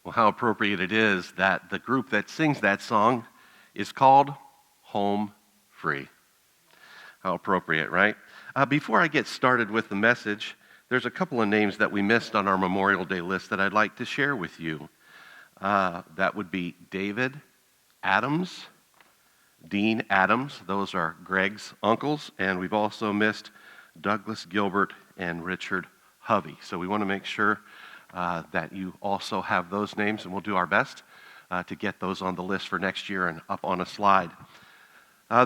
Well, how appropriate it is that the group that sings that song is called Home Free. How appropriate, right? Before I get started with the message, there's a couple of names that we missed on our Memorial Day list that I'd like to share with you. That would be David Adams, Dean Adams. Those are Greg's uncles. And we've also missed Douglas Gilbert and Richard Hovey. So we want to make sure that you also have those names, and we'll do our best to get those on the list for next year and up on a slide.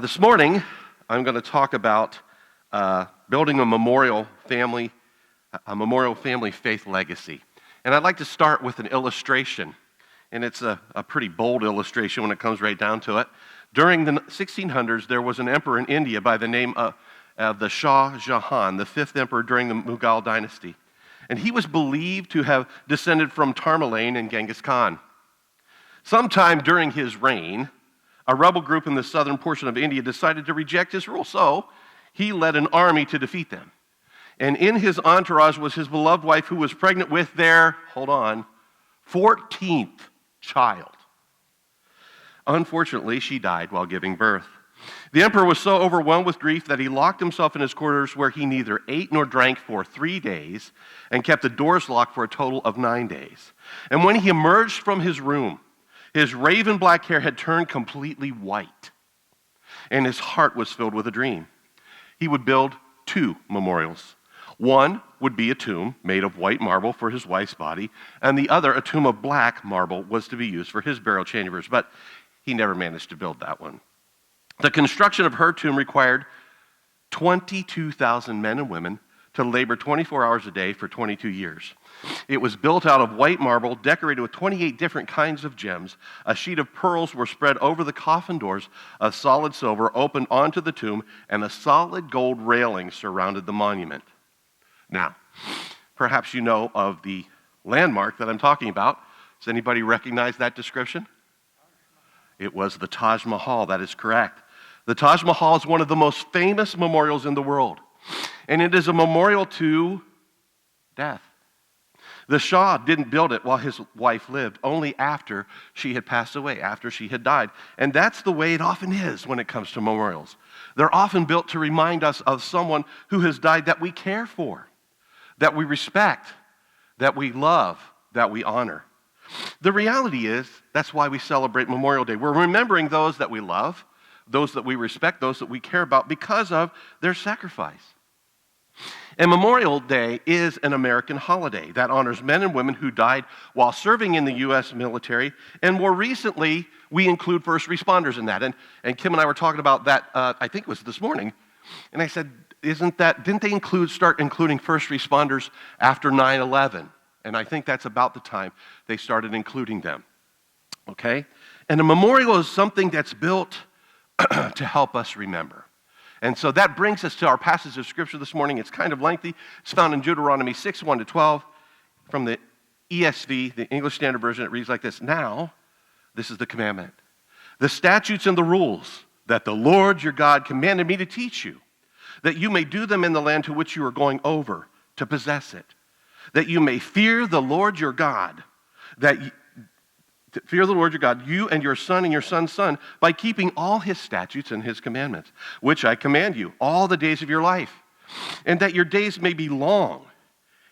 This morning, I'm going to talk about building a memorial family faith legacy. And I'd like to start with an illustration, and it's a pretty bold illustration when it comes right down to it. During the 1600s, there was an emperor in India by the name of the Shah Jahan, the fifth emperor during the Mughal dynasty. And he was believed to have descended from Tamerlane and Genghis Khan. Sometime during his reign, a rebel group in the southern portion of India decided to reject his rule, so he led an army to defeat them. And in his entourage was his beloved wife, who was pregnant with their, 14th child. Unfortunately, she died while giving birth. The emperor was so overwhelmed with grief that he locked himself in his quarters, where he neither ate nor drank for 3 days and kept the doors locked for a total of 9 days. And when he emerged from his room, his raven black hair had turned completely white, and his heart was filled with a dream. He would build 2 memorials. One would be a tomb made of white marble for his wife's body, and the other, a tomb of black marble, was to be used for his burial chambers, but he never managed to build that one. The construction of her tomb required 22,000 men and women to labor 24 hours a day for 22 years. It was built out of white marble, decorated with 28 different kinds of gems. A sheet of pearls were spread over the coffin doors of solid silver opened onto the tomb, and a solid gold railing surrounded the monument. Now, perhaps you know of the landmark that I'm talking about. Does anybody recognize that description? It was the Taj Mahal. That is correct. The Taj Mahal is one of the most famous memorials in the world, and it is a memorial to death. The Shah didn't build it while his wife lived, only after she had passed away, after she had died. And that's the way it often is when it comes to memorials. They're often built to remind us of someone who has died that we care for, that we respect, that we love, that we honor. The reality is, that's why we celebrate Memorial Day. We're remembering those that we love, those that we respect, those that we care about because of their sacrifice. And Memorial Day is an American holiday that honors men and women who died while serving in the U.S. military. And more recently, we include first responders in that. And Kim and I were talking about that, I think it was this morning. And I said, didn't they start including first responders after 9/11? And I think that's about the time they started including them. Okay? And a memorial is something that's built to help us remember. And so that brings us to our passage of Scripture this morning. It's kind of lengthy. It's found in Deuteronomy 6:1-12 from the ESV, the English Standard Version. It reads like this: Now, this is the commandment, the statutes and the rules that the Lord your God commanded me to teach you, that you may do them in the land to which you are going over to possess it, that you may fear the Lord your God, fear the Lord your God, you and your son's son, by keeping all his statutes and his commandments, which I command you all the days of your life, and that your days may be long.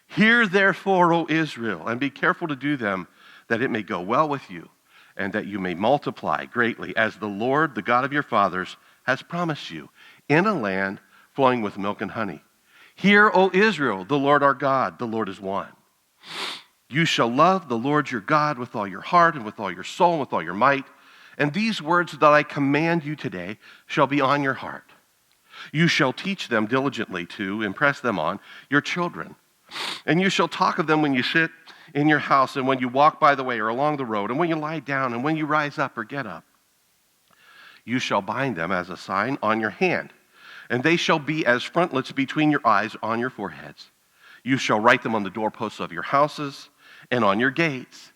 Hear therefore, O Israel, and be careful to do them, that it may go well with you, and that you may multiply greatly, as the Lord, the God of your fathers, has promised you, in a land flowing with milk and honey. Hear, O Israel, the Lord our God, the Lord is one. You shall love the Lord your God with all your heart and with all your soul and with all your might. And these words that I command you today shall be on your heart. You shall teach them diligently to impress them on your children. And you shall talk of them when you sit in your house and when you walk by the way or along the road and when you lie down and when you rise up or get up. You shall bind them as a sign on your hand, and they shall be as frontlets between your eyes on your foreheads. You shall write them on the doorposts of your houses and on your gates.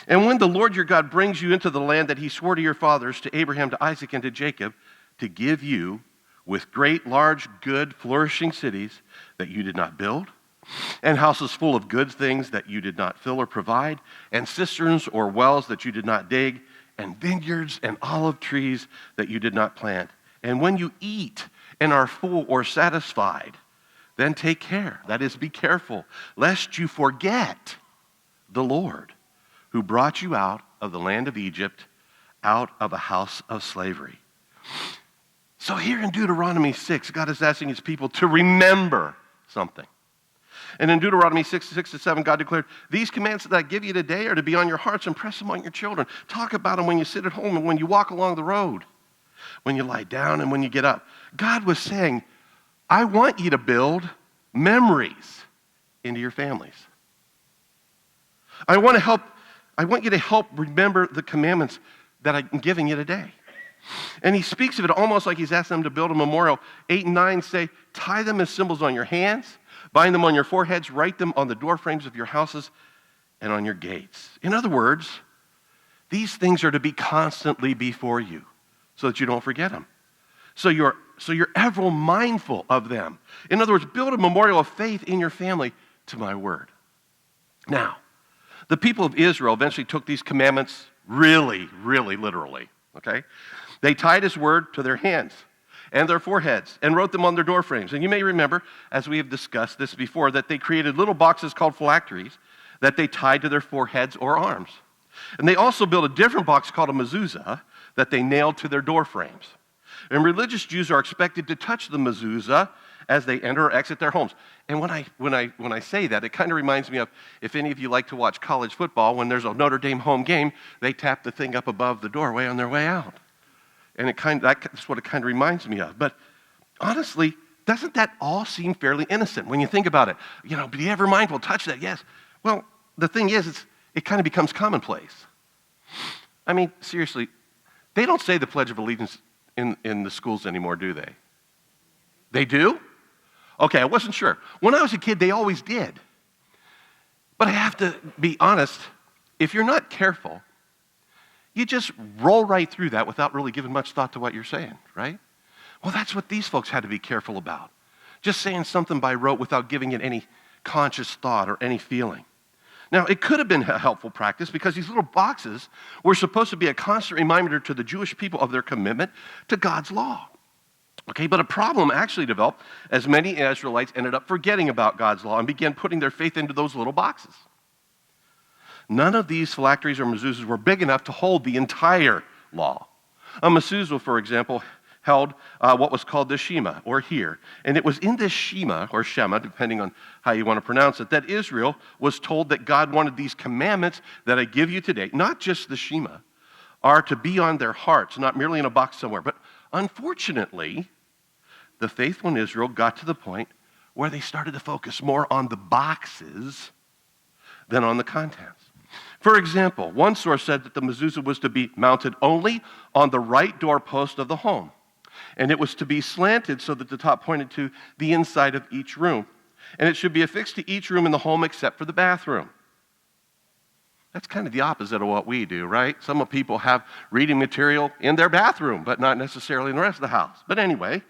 And when the Lord your God brings you into the land that he swore to your fathers, to Abraham, to Isaac, and to Jacob, to give you with great, large, good, flourishing cities that you did not build, and houses full of good things that you did not fill or provide, and cisterns or wells that you did not dig, and vineyards and olive trees that you did not plant. And when you eat and are full or satisfied, then take care, that is, be careful, lest you forget the Lord who brought you out of the land of Egypt, out of a house of slavery. So here in Deuteronomy 6, God is asking his people to remember something. And in Deuteronomy 6:6-7, God declared, these commands that I give you today are to be on your hearts, and press them on your children. Talk about them when you sit at home and when you walk along the road, when you lie down and when you get up. God was saying, I want you to build memories into your families. I want you to help remember the commandments that I'm giving you today. And he speaks of it almost like he's asking them to build a memorial. 8 and 9 say, tie them as symbols on your hands, bind them on your foreheads, write them on the doorframes of your houses and on your gates. In other words, these things are to be constantly before you so that you don't forget them. So you're ever mindful of them. In other words, build a memorial of faith in your family to my word. Now, the people of Israel eventually took these commandments really, really literally, okay? They tied his word to their hands and their foreheads and wrote them on their doorframes. And you may remember, as we have discussed this before, that they created little boxes called phylacteries that they tied to their foreheads or arms. And they also built a different box called a mezuzah that they nailed to their doorframes. And religious Jews are expected to touch the mezuzah as they enter or exit their homes. And when I say that, it kind of reminds me of, if any of you like to watch college football, when there's a Notre Dame home game, they tap the thing up above the doorway on their way out. And that's what it kind of reminds me of. But honestly, doesn't that all seem fairly innocent when you think about it? Be ever mindful, touch that, yes. Well, the thing is, it kind of becomes commonplace. I mean, seriously, they don't say the Pledge of Allegiance in the schools anymore, do they? They do? Okay, I wasn't sure. When I was a kid, they always did. But I have to be honest, if you're not careful, you just roll right through that without really giving much thought to what you're saying, right? Well, that's what these folks had to be careful about. Just saying something by rote without giving it any conscious thought or any feeling. Now, it could have been a helpful practice because these little boxes were supposed to be a constant reminder to the Jewish people of their commitment to God's law. Okay, but a problem actually developed as many Israelites ended up forgetting about God's law and began putting their faith into those little boxes. None of these phylacteries or mezuzahs were big enough to hold the entire law. A mezuzah, for example, held what was called the Shema, or hear. And it was in this Shema, or Shema, depending on how you want to pronounce it, that Israel was told that God wanted these commandments that I give you today, not just the Shema, are to be on their hearts, not merely in a box somewhere. But unfortunately, the faithful in Israel got to the point where they started to focus more on the boxes than on the contents. For example, one source said that the mezuzah was to be mounted only on the right doorpost of the home, and it was to be slanted so that the top pointed to the inside of each room, and it should be affixed to each room in the home except for the bathroom. That's kind of the opposite of what we do, right? Some people have reading material in their bathroom, but not necessarily in the rest of the house. But anyway,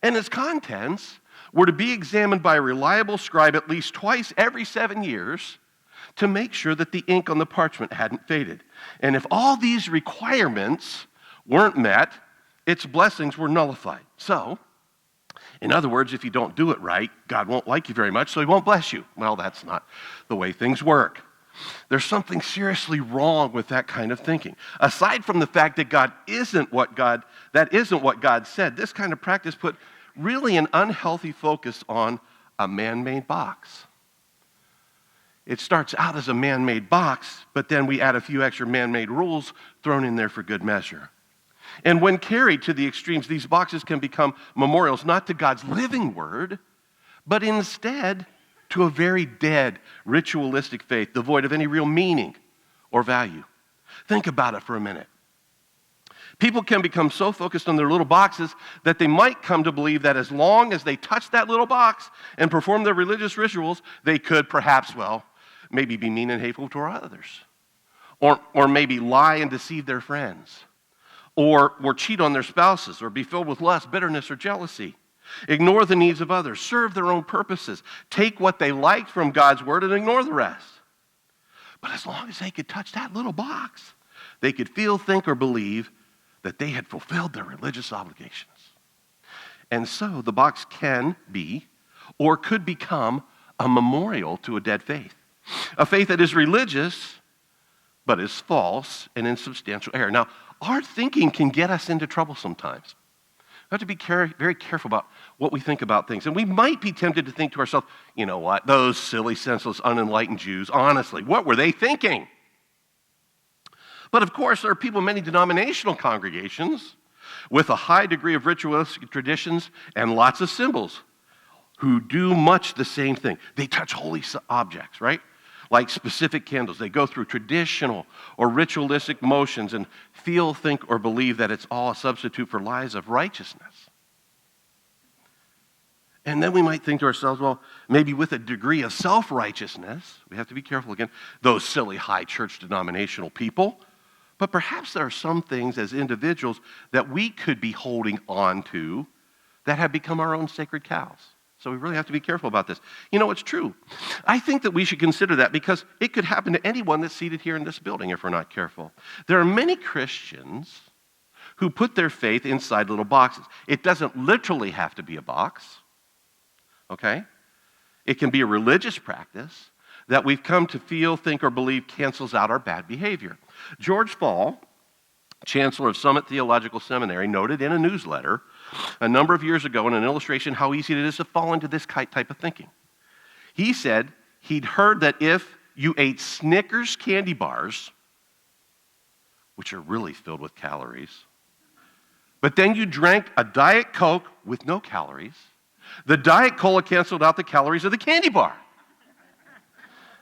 and its contents were to be examined by a reliable scribe at least twice every 7 years to make sure that the ink on the parchment hadn't faded. And if all these requirements weren't met, its blessings were nullified. So, in other words, if you don't do it right, God won't like you very much, so he won't bless you. Well, that's not the way things work. There's something seriously wrong with that kind of thinking. Aside from the fact that that isn't what God said, this kind of practice put really an unhealthy focus on a man-made box. It starts out as a man-made box, but then we add a few extra man-made rules thrown in there for good measure. And when carried to the extremes, these boxes can become memorials not to God's living word, but instead to a very dead, ritualistic faith, devoid of any real meaning or value. Think about it for a minute. People can become so focused on their little boxes that they might come to believe that as long as they touch that little box and perform their religious rituals, they could perhaps, maybe be mean and hateful to others. Or maybe lie and deceive their friends. Or cheat on their spouses, or be filled with lust, bitterness, or jealousy. ignore the needs of others, serve their own purposes, take what they liked from God's word and ignore the rest. But as long as they could touch that little box, they could feel, think, or believe that they had fulfilled their religious obligations. And so the box can be or could become a memorial to a dead faith. A faith that is religious, but is false and in substantial error. Now, our thinking can get us into trouble sometimes. We have to be very careful about what we think about things. And we might be tempted to think to ourselves, you know what, those silly, senseless, unenlightened Jews, honestly, what were they thinking? But of course, there are people in many denominational congregations with a high degree of ritualistic traditions and lots of symbols who do much the same thing. They touch holy objects, right? Like specific candles. They go through traditional or ritualistic motions and feel, think, or believe that it's all a substitute for lives of righteousness. And then we might think to ourselves, well, maybe with a degree of self-righteousness, we have to be careful again, those silly high church denominational people, but perhaps there are some things as individuals that we could be holding on to that have become our own sacred cows. So we really have to be careful about this. You know, it's true. I think that we should consider that because it could happen to anyone that's seated here in this building if we're not careful. There are many Christians who put their faith inside little boxes. It doesn't literally have to be a box, okay? It can be a religious practice that we've come to feel, think, or believe cancels out our bad behavior. George Fall, chancellor of Summit Theological Seminary, noted in a newsletter a number of years ago in an illustration how easy it is to fall into this type of thinking. He said he'd heard that if you ate Snickers candy bars, which are really filled with calories, but then you drank a Diet Coke with no calories, the Diet Cola canceled out the calories of the candy bar.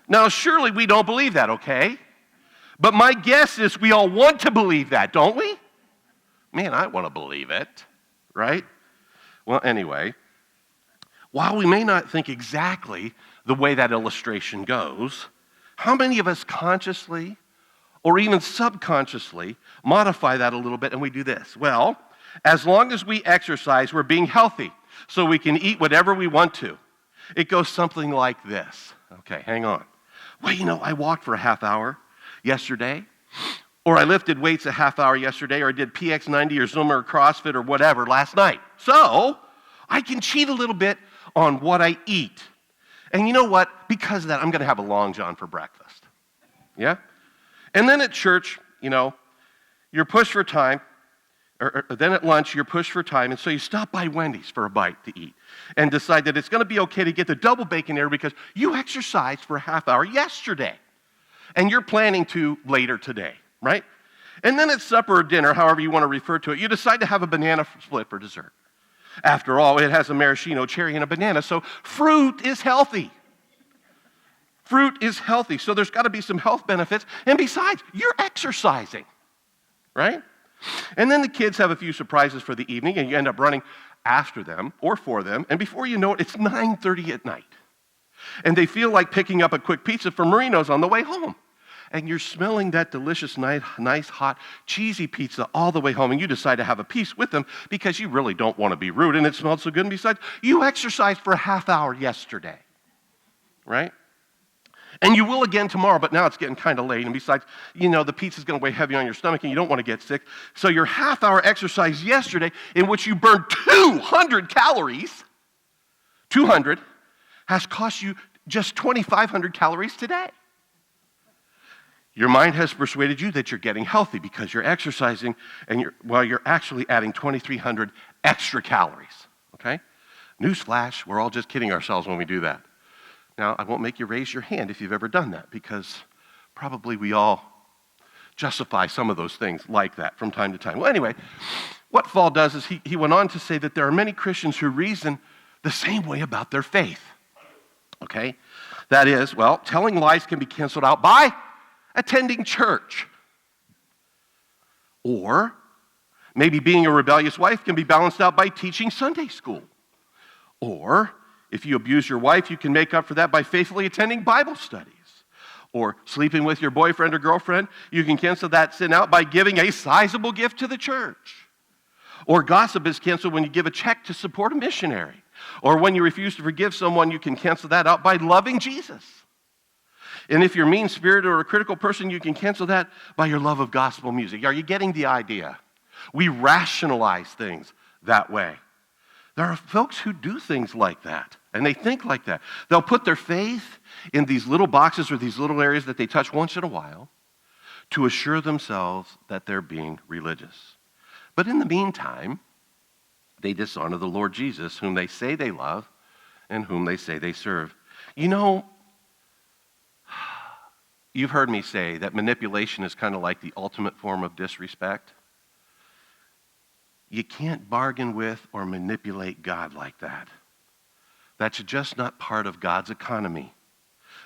Now, surely we don't believe that, okay? But my guess is we all want to believe that, don't we? Man, I want to believe it, right? Well, anyway, while we may not think exactly the way that illustration goes, how many of us consciously or even subconsciously modify that a little bit and we do this? Well, as long as we exercise, we're being healthy, so we can eat whatever we want to. It goes something like this. Okay, hang on. Well, you know, I walked for a half hour yesterday, or I lifted weights a half hour yesterday, or I did PX90 or Zumba or CrossFit or whatever last night. So I can cheat a little bit on what I eat. And you know what? Because of that, I'm going to have a Long John for breakfast. Yeah? And then at church, you know, you're pushed for time. Or then at lunch, you're pushed for time, and so you stop by Wendy's for a bite to eat and decide that it's going to be okay to get the double bacon there because you exercised for a half hour yesterday, and you're planning to later today, right? And then at supper or dinner, however you want to refer to it, you decide to have a banana split for dessert. After all, it has a maraschino cherry and a banana, so fruit is healthy. Fruit is healthy, so there's got to be some health benefits, and besides, you're exercising, right? And then the kids have a few surprises for the evening, and you end up running after them or for them, and before you know it, it's 9:30 at night. And they feel like picking up a quick pizza from Marino's on the way home. And you're smelling that delicious, nice, hot, cheesy pizza all the way home, and you decide to have a piece with them because you really don't want to be rude, and it smelled so good, and besides, you exercised for a half hour yesterday, right? And you will again tomorrow, but now it's getting kind of late. And besides, you know, the pizza's going to weigh heavy on your stomach and you don't want to get sick. So your half-hour exercise yesterday in which you burned 200 calories, 200, has cost you just 2,500 calories today. Your mind has persuaded you that you're getting healthy because you're exercising and you're actually adding 2,300 extra calories, okay? Newsflash, we're all just kidding ourselves when we do that. Now, I won't make you raise your hand if you've ever done that because probably we all justify some of those things like that from time to time. Well, anyway, what Fall does is he went on to say that there are many Christians who reason the same way about their faith, okay? That is, well, telling lies can be canceled out by attending church. Or maybe being a rebellious wife can be balanced out by teaching Sunday school. Or if you abuse your wife, you can make up for that by faithfully attending Bible studies. Or sleeping with your boyfriend or girlfriend, you can cancel that sin out by giving a sizable gift to the church. Or gossip is canceled when you give a check to support a missionary. Or when you refuse to forgive someone, you can cancel that out by loving Jesus. And if you're mean-spirited or a critical person, you can cancel that by your love of gospel music. Are you getting the idea? We rationalize things that way. There are folks who do things like that, and they think like that. They'll put their faith in these little boxes or these little areas that they touch once in a while to assure themselves that they're being religious. But in the meantime, they dishonor the Lord Jesus, whom they say they love and whom they say they serve. You know, you've heard me say that manipulation is kind of like the ultimate form of disrespect. You can't bargain with or manipulate God like that. That's just not part of God's economy.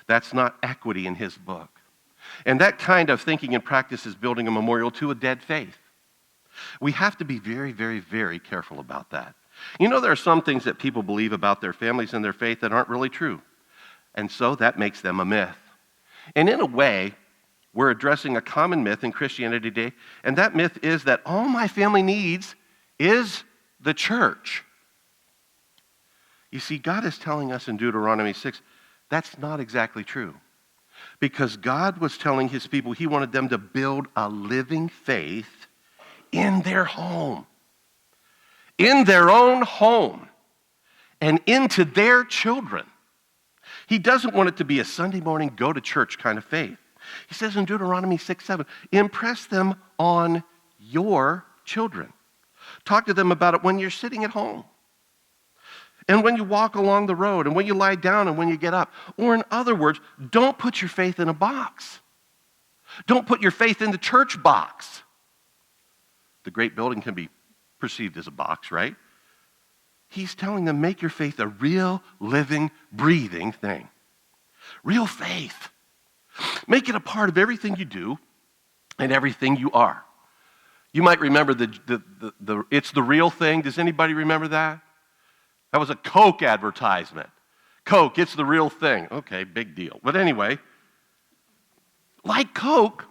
That's not equity in his book. And that kind of thinking and practice is building a memorial to a dead faith. We have to be very, very, very careful about that. You know, there are some things that people believe about their families and their faith that aren't really true. And so that makes them a myth. And in a way, we're addressing a common myth in Christianity today, and that myth is that all my family needs is the church. You see, God is telling us in Deuteronomy 6, that's not exactly true. Because God was telling his people he wanted them to build a living faith in their home, in their own home, and into their children. He doesn't want it to be a Sunday morning, go to church kind of faith. He says in Deuteronomy 6:7, impress them on your children. Talk to them about it when you're sitting at home, and when you walk along the road, and when you lie down, and when you get up. Or in other words, don't put your faith in a box. Don't put your faith in the church box. The great building can be perceived as a box, right? He's telling them, make your faith a real, living, breathing thing. Real faith. Make it a part of everything you do and everything you are. You might remember the It's the Real Thing. Does anybody remember that? That was a Coke advertisement. Coke, it's the real thing. Okay, big deal. But anyway, like Coke,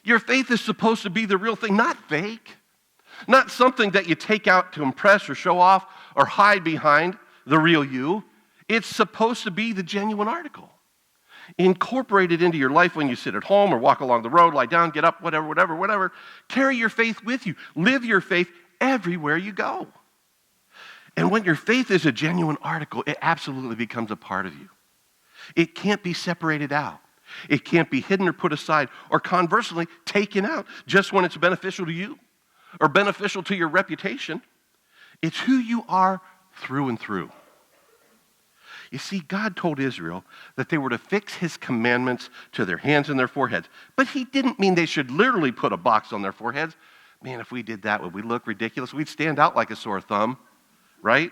your faith is supposed to be the real thing, not fake. Not something that you take out to impress or show off or hide behind the real you. It's supposed to be the genuine article. Incorporate it into your life when you sit at home or walk along the road, lie down, get up, whatever. Carry your faith with you. Live your faith everywhere you go. And when your faith is a genuine article, it absolutely becomes a part of you. It can't be separated out. It can't be hidden or put aside, or conversely, taken out just when it's beneficial to you or beneficial to your reputation. It's who you are through and through. You see, God told Israel that they were to fix his commandments to their hands and their foreheads. But he didn't mean they should literally put a box on their foreheads. Man, if we did that, would we look ridiculous? We'd stand out like a sore thumb, right?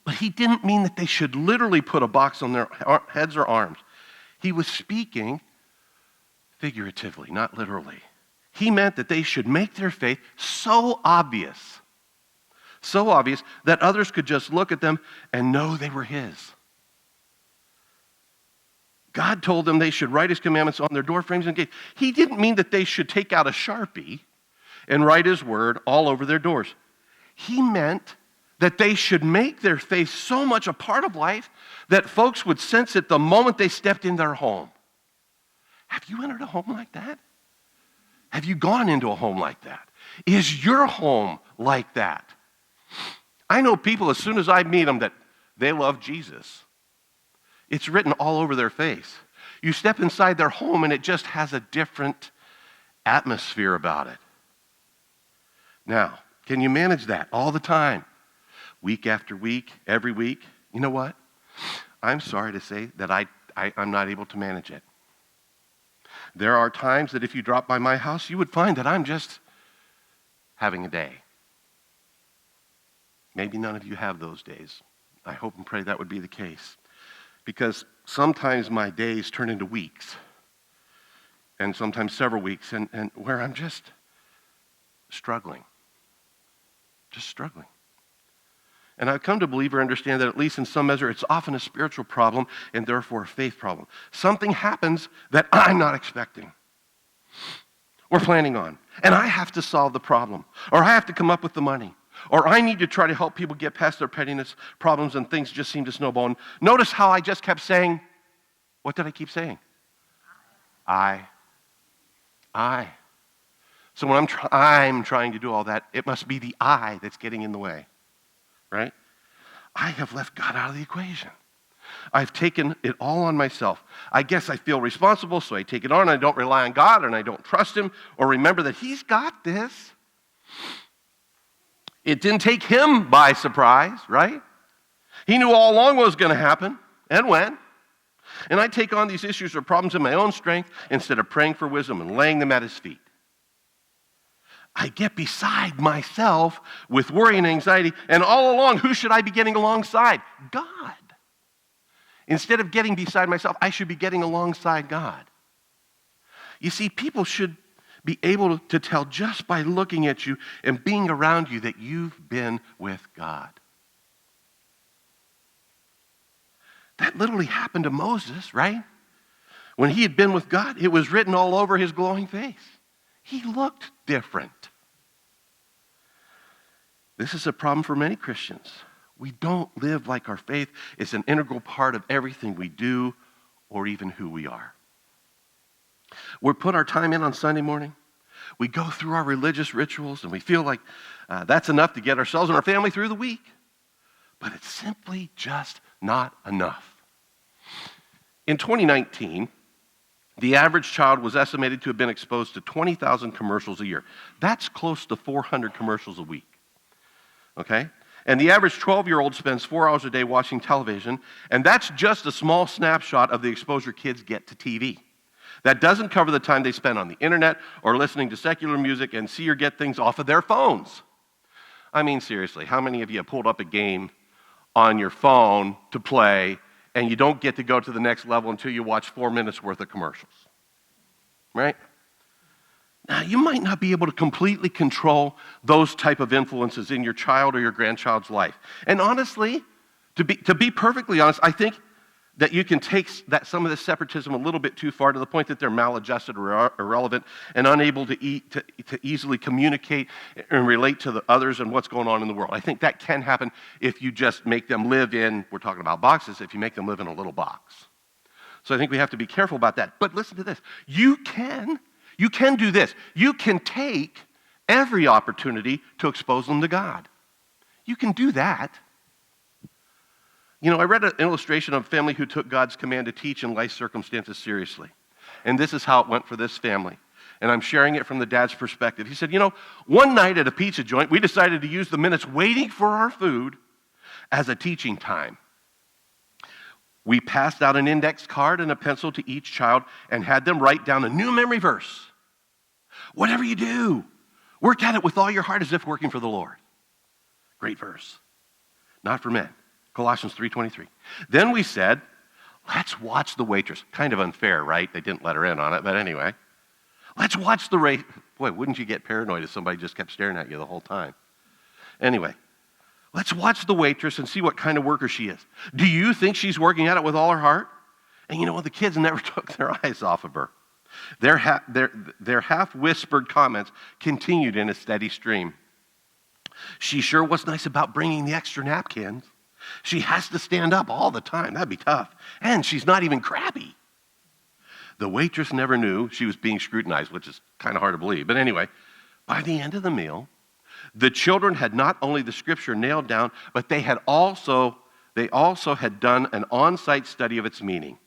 But he didn't mean that they should literally put a box on their heads or arms. He was speaking figuratively, not literally. He meant that they should make their faith so obvious that others could just look at them and know they were his. God told them they should write his commandments on their door frames and gates. He didn't mean that they should take out a Sharpie and write his word all over their doors. He meant that they should make their faith so much a part of life that folks would sense it the moment they stepped in their home. Have you entered a home like that? Have you gone into a home like that? Is your home like that? I know people, as soon as I meet them, that they love Jesus. It's written all over their face. You step inside their home and it just has a different atmosphere about it. Now, can you manage that all the time? Week after week, every week? You know what? I'm sorry to say that I'm not able to manage it. There are times that if you drop by my house, you would find that I'm just having a day. Maybe none of you have those days. I hope and pray that would be the case. Because sometimes my days turn into weeks. And sometimes several weeks, and where I'm just struggling. Just struggling. And I've come to believe or understand that at least in some measure, it's often a spiritual problem and therefore a faith problem. Something happens that I'm not expecting. we're planning on. And I have to solve the problem, or I have to come up with the money, or I need to try to help people get past their pettiness problems and things just seem to snowball. And notice how I just kept saying, what did I keep saying? I. So when I'm trying to do all that, it must be the I that's getting in the way, right? I have left God out of the equation. I've taken it all on myself. I guess I feel responsible, so I take it on. I don't rely on God, and I don't trust him or remember that he's got this. It didn't take him by surprise, right? He knew all along what was going to happen and when. And I take on these issues or problems in my own strength instead of praying for wisdom and laying them at his feet. I get beside myself with worry and anxiety, and all along, who should I be getting alongside? God. Instead of getting beside myself, I should be getting alongside God. You see, people should be able to tell just by looking at you and being around you that you've been with God. That literally happened to Moses, right? When he had been with God, it was written all over his glowing face. He looked different. This is a problem for many Christians. We don't live like our faith is an integral part of everything we do or even who we are. We put our time in on Sunday morning. We go through our religious rituals and we feel like that's enough to get ourselves and our family through the week. But it's simply just not enough. In 2019, the average child was estimated to have been exposed to 20,000 commercials a year. That's close to 400 commercials a week. Okay? And the average 12-year-old spends 4 hours a day watching television, and that's just a small snapshot of the exposure kids get to TV. That doesn't cover the time they spend on the internet or listening to secular music and see or get things off of their phones. I mean, seriously, how many of you have pulled up a game on your phone to play and you don't get to go to the next level until you watch 4 minutes worth of commercials? Right? Now, you might not be able to completely control those type of influences in your child or your grandchild's life. And honestly, to be perfectly honest, I think that you can take some of this separatism a little bit too far to the point that they're maladjusted or irrelevant and unable to easily communicate and relate to the others and what's going on in the world. I think that can happen if you just make them live in, we're talking about boxes, if you make them live in a little box. So I think we have to be careful about that. But listen to this. You can do this. You can take every opportunity to expose them to God. You can do that. You know, I read an illustration of a family who took God's command to teach in life circumstances seriously. And this is how it went for this family. And I'm sharing it from the dad's perspective. He said, you know, one night at a pizza joint, we decided to use the minutes waiting for our food as a teaching time. We passed out an index card and a pencil to each child and had them write down a new memory verse. Whatever you do, work at it with all your heart as if working for the Lord. Great verse. Not for men. Colossians 3:23. Then we said, let's watch the waitress. Kind of unfair, right? They didn't let her in on it, but anyway. Let's watch the waitress. Boy, wouldn't you get paranoid if somebody just kept staring at you the whole time? Anyway, let's watch the waitress and see what kind of worker she is. Do you think she's working at it with all her heart? And you know what? The kids never took their eyes off of her. Their half-whispered comments continued in a steady stream. She sure was nice about bringing the extra napkins. She has to stand up all the time. That'd be tough. And she's not even crabby. The waitress never knew she was being scrutinized, which is kind of hard to believe. But anyway, by the end of the meal, the children had not only the scripture nailed down, but they also had done an on-site study of its meaning.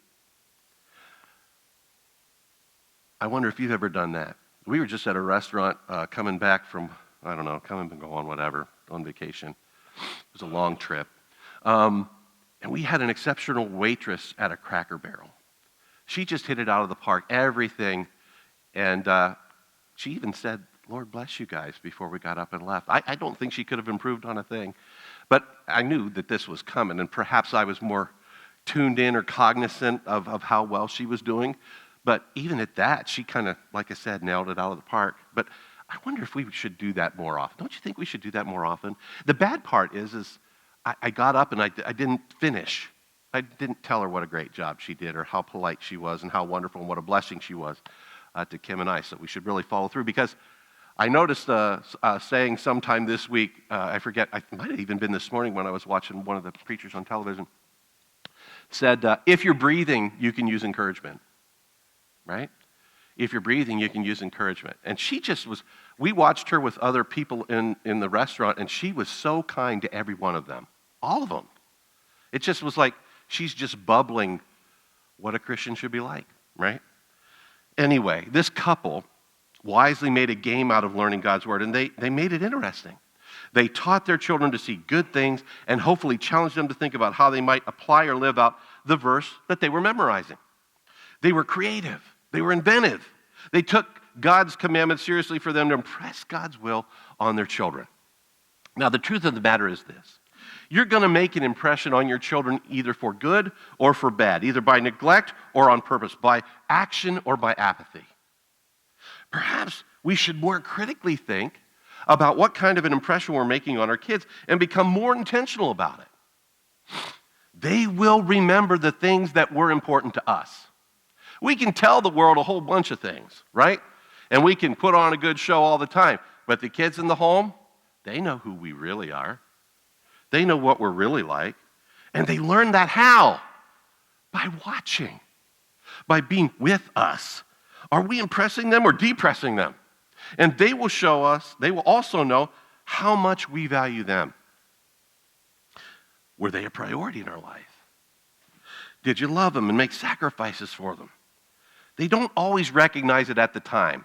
I wonder if you've ever done that. We were just at a restaurant coming back from, coming and going, whatever, on vacation. It was a long trip. And we had an exceptional waitress at a Cracker Barrel. She just hit it out of the park, everything. And she even said, Lord bless you guys, before we got up and left. I don't think she could have improved on a thing. But I knew that this was coming, and perhaps I was more tuned in or cognizant of how well she was doing. But even at that, she kind of, like I said, nailed it out of the park. But I wonder if we should do that more often. Don't you think we should do that more often? The bad part is I got up and I didn't finish. I didn't tell her what a great job she did or how polite she was and how wonderful and what a blessing she was. to Kim and I. So we should really follow through, because I noticed saying sometime this week, I forget, it might have even been this morning when I was watching one of the preachers on television, said, if you're breathing, you can use encouragement, right? If you're breathing, you can use encouragement. And she just was, we watched her with other people in the restaurant, and she was so kind to every one of them, all of them. It just was like she's just bubbling what a Christian should be like, right? Anyway, this couple wisely made a game out of learning God's word, and they made it interesting. They taught their children to see good things and hopefully challenged them to think about how they might apply or live out the verse that they were memorizing. They were creative. They were inventive. They took God's commandments seriously for them to impress God's will on their children. Now, the truth of the matter is this. You're going to make an impression on your children either for good or for bad, either by neglect or on purpose, by action or by apathy. Perhaps we should more critically think about what kind of an impression we're making on our kids and become more intentional about it. They will remember the things that were important to us. We can tell the world a whole bunch of things, right? And we can put on a good show all the time. But the kids in the home, they know who we really are. They know what we're really like. And they learn that how? By watching, by being with us. Are we impressing them or depressing them? And they will show us, they will also know how much we value them. Were they a priority in our life? Did you love them and make sacrifices for them? They don't always recognize it at the time,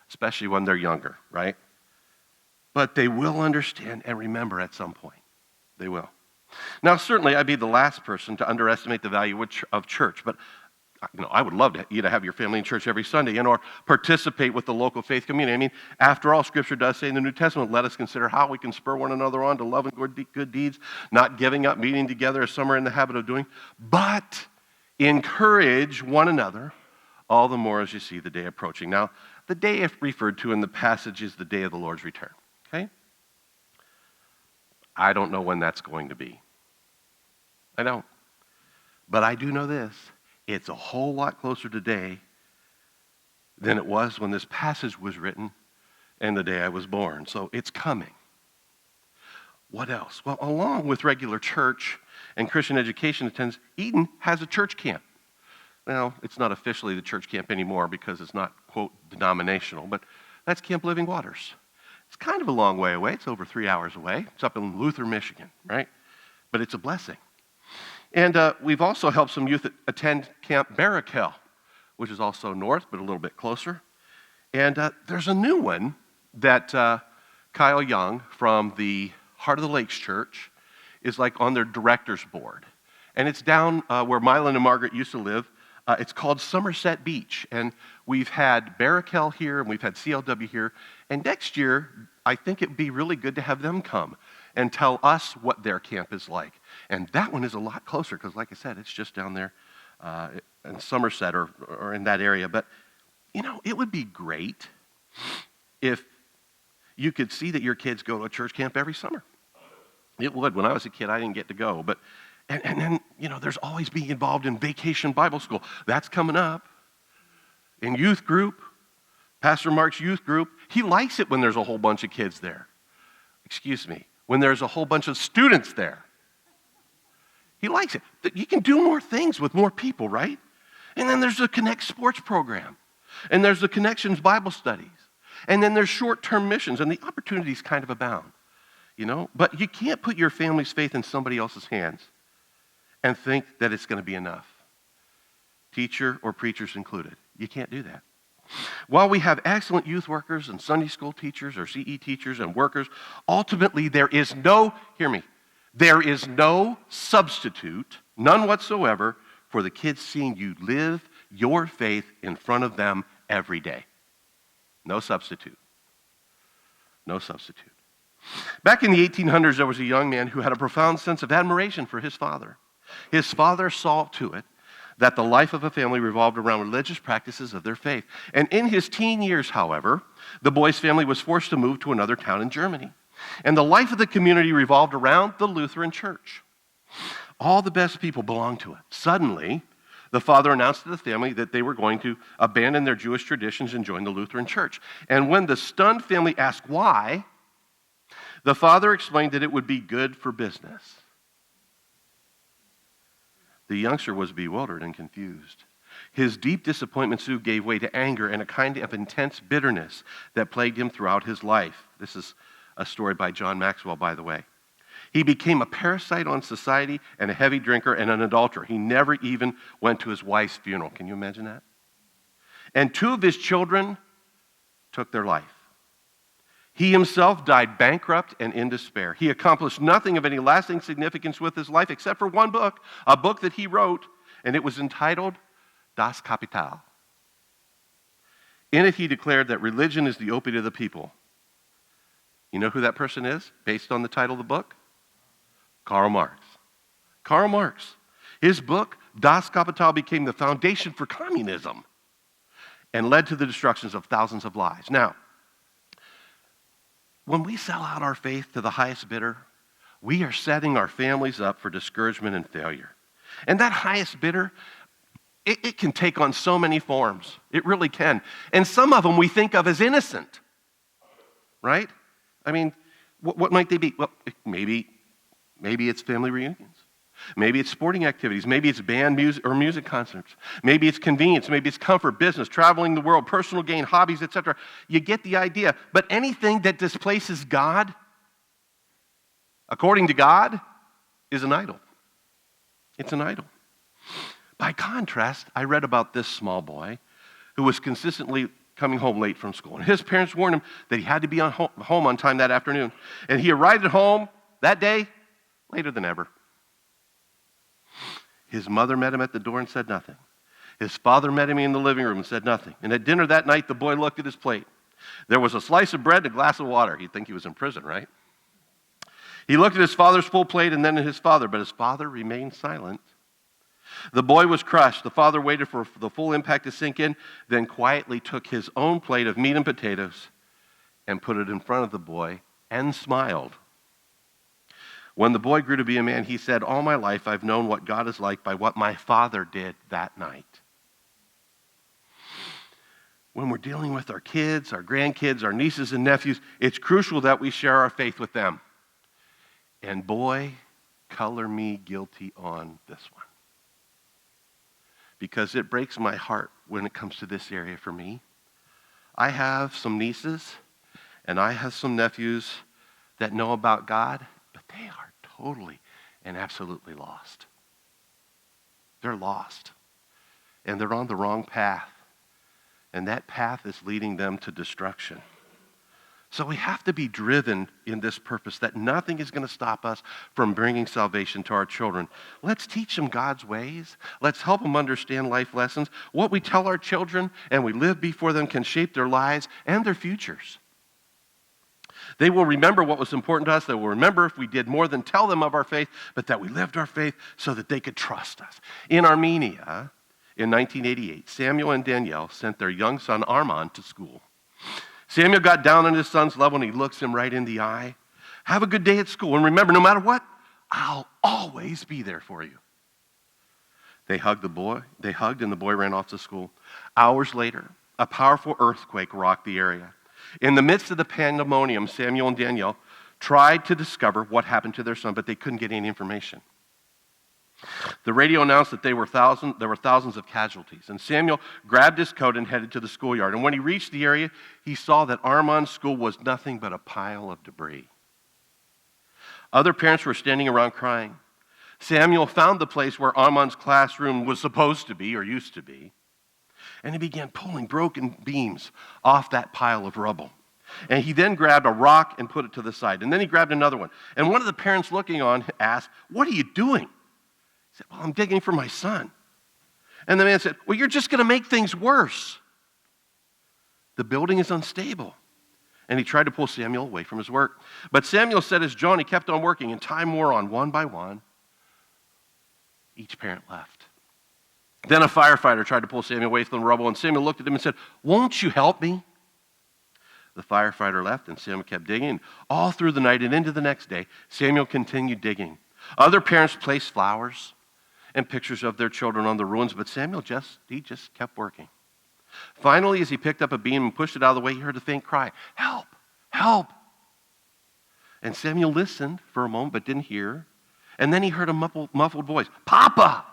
especially when they're younger, right? But they will understand and remember at some point. They will. Now, certainly, I'd be the last person to underestimate the value of church, but I would love you to have your family in church every Sunday and or participate with the local faith community. I mean, after all, Scripture does say in the New Testament, let us consider how we can spur one another on to love and good deeds, not giving up meeting together as some are in the habit of doing, but encourage one another, all the more as you see the day approaching. Now, the day referred to in the passage is the day of the Lord's return, okay? I don't know when that's going to be. I don't. But I do know this. It's a whole lot closer today than it was when this passage was written and the day I was born. So it's coming. What else? Well, along with regular church and Christian education attendance, Eden has a church camp. Now, it's not officially the church camp anymore because it's not, quote, denominational, but that's Camp Living Waters. It's kind of a long way away. It's over 3 hours away. It's up in Luther, Michigan, right? But it's a blessing. And we've also helped some youth attend Camp Barakel, which is also north, but a little bit closer. And there's a new one that Kyle Young from the Heart of the Lakes Church is like on their director's board. And it's down where Mylan and Margaret used to live. It's called Somerset Beach. And we've had Barakel here, and we've had CLW here. And next year, I think it'd be really good to have them come and tell us what their camp is like. And that one is a lot closer because, like I said, it's just down there in Somerset or in that area. But, it would be great if you could see that your kids go to a church camp every summer. It would. When I was a kid, I didn't get to go. But and then, there's always being involved in Vacation Bible School. That's coming up. In youth group, Pastor Mark's youth group, he likes it when there's a whole bunch of kids there. Excuse me. When there's a whole bunch of students there. He likes it. You can do more things with more people, right? And then there's the Connect Sports program. And there's the Connections Bible studies. And then there's short-term missions, and the opportunities kind of abound, But you can't put your family's faith in somebody else's hands and think that it's going to be enough. Teacher or preachers included. You can't do that. While we have excellent youth workers and Sunday school teachers or CE teachers and workers, ultimately there is no substitute, none whatsoever, for the kids seeing you live your faith in front of them every day. No substitute. No substitute. Back in the 1800s, there was a young man who had a profound sense of admiration for his father. His father saw to it that the life of a family revolved around religious practices of their faith. And in his teen years, however, the boy's family was forced to move to another town in Germany. And the life of the community revolved around the Lutheran church. All the best people belonged to it. Suddenly, the father announced to the family that they were going to abandon their Jewish traditions and join the Lutheran Church. And when the stunned family asked why, the father explained that it would be good for business. The youngster was bewildered and confused. His deep disappointment soon gave way to anger and a kind of intense bitterness that plagued him throughout his life. This is a story by John Maxwell, by the way. He became a parasite on society and a heavy drinker and an adulterer. He never even went to his wife's funeral. Can you imagine that? And 2 of his children took their life. He himself died bankrupt and in despair. He accomplished nothing of any lasting significance with his life except for one book, a book that he wrote, and it was entitled Das Kapital. In it, he declared that religion is the opiate of the people. You know who that person is, based on the title of the book? Karl Marx. Karl Marx. His book, Das Kapital, became the foundation for communism and led to the destructions of thousands of lives. Now, when we sell out our faith to the highest bidder, we are setting our families up for discouragement and failure. And that highest bidder, it can take on so many forms. It really can. And some of them we think of as innocent, right? I mean, what might they be? Well, maybe it's family reunions. Maybe it's sporting activities. Maybe it's band music or music concerts. Maybe it's convenience. Maybe it's comfort, business, traveling the world, personal gain, hobbies, etc. You get the idea. But anything that displaces God, according to God, is an idol. It's an idol. By contrast, I read about this small boy who was consistently coming home late from school. And his parents warned him that he had to be home on time that afternoon. And he arrived at home that day later than ever. His mother met him at the door and said nothing. His father met him in the living room and said nothing. And at dinner that night, the boy looked at his plate. There was a slice of bread and a glass of water. He'd think he was in prison, right? He looked at his father's full plate and then at his father, but his father remained silent. The boy was crushed. The father waited for the full impact to sink in, then quietly took his own plate of meat and potatoes and put it in front of the boy and smiled. When the boy grew to be a man, he said, "All my life I've known what God is like by what my father did that night." When we're dealing with our kids, our grandkids, our nieces and nephews, it's crucial that we share our faith with them. And boy, color me guilty on this one. Because it breaks my heart when it comes to this area for me. I have some nieces and I have some nephews that know about God, but they are totally and absolutely lost. They're lost. And they're on the wrong path. And that path is leading them to destruction. So we have to be driven in this purpose that nothing is going to stop us from bringing salvation to our children. Let's teach them God's ways. Let's help them understand life lessons. What we tell our children and we live before them can shape their lives and their futures. They will remember what was important to us. They will remember if we did more than tell them of our faith, but that we lived our faith so that they could trust us. In Armenia, in 1988, Samuel and Danielle sent their young son Armand to school. Samuel got down on his son's level and he looks him right in the eye. "Have a good day at school. And remember, no matter what, I'll always be there for you." They hugged and the boy ran off to school. Hours later, a powerful earthquake rocked the area. In the midst of the pandemonium, Samuel and Danielle tried to discover what happened to their son, but they couldn't get any information. The radio announced that there were thousands of casualties, and Samuel grabbed his coat and headed to the schoolyard. And when he reached the area, he saw that Armand's school was nothing but a pile of debris. Other parents were standing around crying. Samuel found the place where Armand's classroom was supposed to be or used to be, and he began pulling broken beams off that pile of rubble. And he then grabbed a rock and put it to the side, and then he grabbed another one. And one of the parents looking on asked, "What are you doing?" He said, "Well, I'm digging for my son." And the man said, "Well, you're just going to make things worse. The building is unstable." And he tried to pull Samuel away from his work. But Samuel said as John, he kept on working, and time wore on. One by one, each parent left. Then a firefighter tried to pull Samuel away from the rubble, and Samuel looked at him and said, "Won't you help me?" The firefighter left, and Samuel kept digging. All through the night and into the next day, Samuel continued digging. Other parents placed flowers and pictures of their children on the ruins, but Samuel just kept working. Finally, as he picked up a beam and pushed it out of the way, he heard a faint cry, "Help! Help!" And Samuel listened for a moment but didn't hear. And then he heard a muffled voice, "Papa!"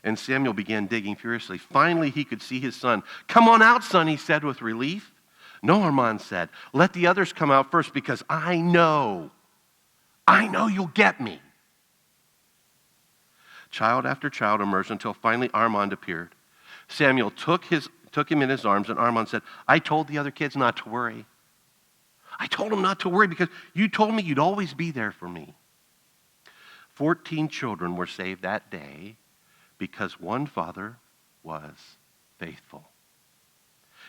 And Samuel began digging furiously. Finally, he could see his son. "Come on out, son," he said with relief. "No," Armand said. "Let the others come out first because I know you'll get me." Child after child emerged until finally Armand appeared. Samuel took him in his arms, and Armand said, "I told the other kids not to worry. I told them not to worry because you told me you'd always be there for me." 14 children were saved that day because one father was faithful.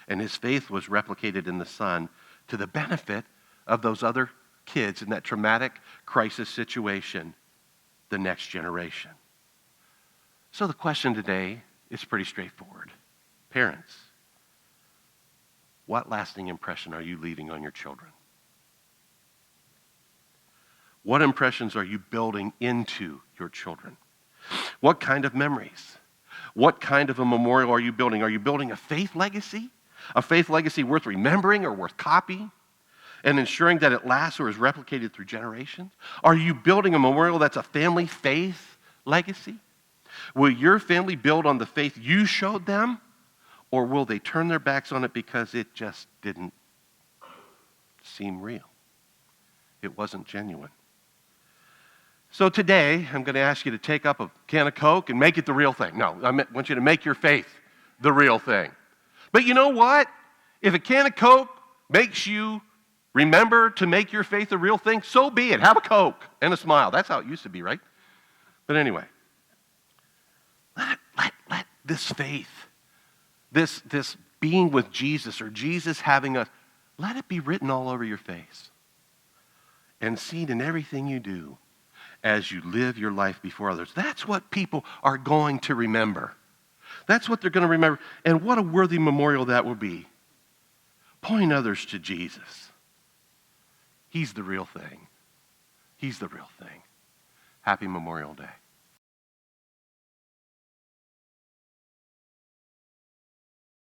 And his faith was replicated in the son to the benefit of those other kids in that traumatic crisis situation, the next generation. So the question today is pretty straightforward. Parents, what lasting impression are you leaving on your children? What impressions are you building into your children? What kind of memories? What kind of a memorial are you building? Are you building a faith legacy? A faith legacy worth remembering or worth copying and ensuring that it lasts or is replicated through generations? Are you building a memorial that's a family faith legacy? Will your family build on the faith you showed them, or will they turn their backs on it because it just didn't seem real? It wasn't genuine. So today, I'm going to ask you to take up a can of Coke and make it the real thing. No, I want you to make your faith the real thing. But you know what? If a can of Coke makes you remember to make your faith the real thing, so be it. Have a Coke and a smile. That's how it used to be, right? But anyway, let this faith, this being with Jesus or Jesus having us, let it be written all over your face and seen in everything you do as you live your life before others. That's what people are going to remember. That's what they're going to remember. And what a worthy memorial that will be. Point others to Jesus. He's the real thing. He's the real thing. Happy Memorial Day.